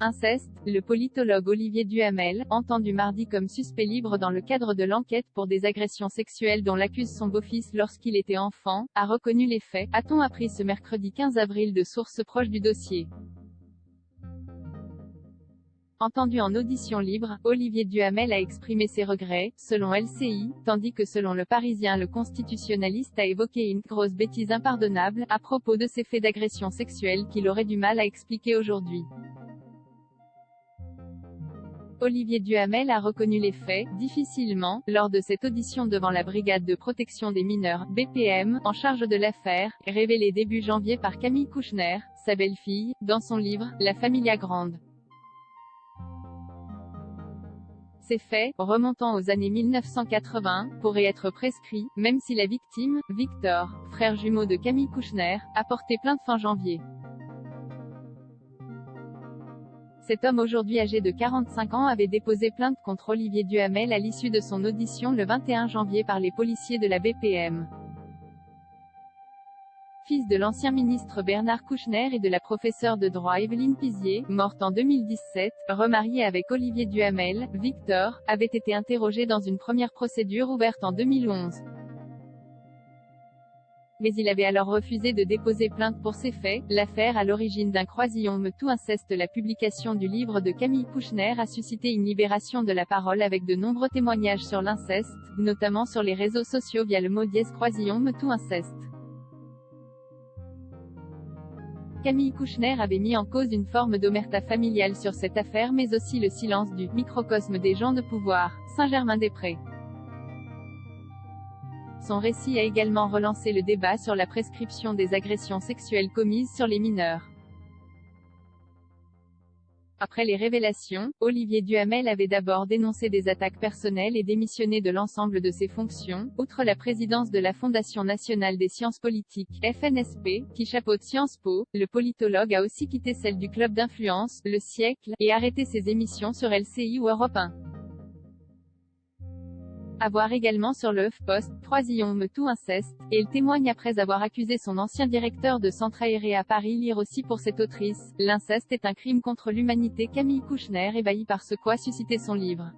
Inceste, le politologue Olivier Duhamel, entendu mardi comme suspect libre dans le cadre de l'enquête pour des agressions sexuelles dont l'accuse son beau-fils lorsqu'il était enfant, a reconnu les faits, a-t-on appris ce mercredi 15 avril de sources proches du dossier. Entendu en audition libre, Olivier Duhamel a exprimé ses regrets, selon LCI, tandis que selon Le Parisien le constitutionnaliste a évoqué une « grosse bêtise impardonnable » à propos de ces faits d'agression sexuelle qu'il aurait du mal à expliquer aujourd'hui. Olivier Duhamel a reconnu les faits, difficilement, lors de cette audition devant la Brigade de protection des mineurs, BPM, en charge de l'affaire, révélée début janvier par Camille Kouchner, sa belle-fille, dans son livre « La Familia Grande ». Ces faits, remontant aux années 1980, pourraient être prescrits, même si la victime, Victor, frère jumeau de Camille Kouchner, a porté plainte fin janvier. Cet homme aujourd'hui âgé de 45 ans avait déposé plainte contre Olivier Duhamel à l'issue de son audition le 21 janvier par les policiers de la BPM. Fils de l'ancien ministre Bernard Kouchner et de la professeure de droit Évelyne Pizier, morte en 2017, remariée avec Olivier Duhamel, Victor, avait été interrogé dans une première procédure ouverte en 2011. Mais il avait alors refusé de déposer plainte pour ces faits. L'affaire, à l'origine d'un croisillon MeToo inceste, la publication du livre de Camille Kouchner a suscité une libération de la parole avec de nombreux témoignages sur l'inceste, notamment sur les réseaux sociaux via le mot croisillon MeToo inceste. Camille Kouchner avait mis en cause une forme d'omerta familiale sur cette affaire mais aussi le silence du « microcosme des gens de pouvoir », Saint-Germain-des-Prés. Son récit a également relancé le débat sur la prescription des agressions sexuelles commises sur les mineurs. Après les révélations, Olivier Duhamel avait d'abord dénoncé des attaques personnelles et démissionné de l'ensemble de ses fonctions. Outre la présidence de la Fondation nationale des sciences politiques, FNSP, qui chapeaute Sciences Po, le politologue a aussi quitté celle du club d'influence, Le Siècle, et arrêté ses émissions sur LCI ou Europe 1. À voir également sur le Post, croisillon MeToo inceste, et il témoigne après avoir accusé son ancien directeur de centre aéré à Paris. Lire aussi pour cette autrice, l'inceste est un crime contre l'humanité. Camille Kouchner, ébahie par ce qu'a suscité son livre.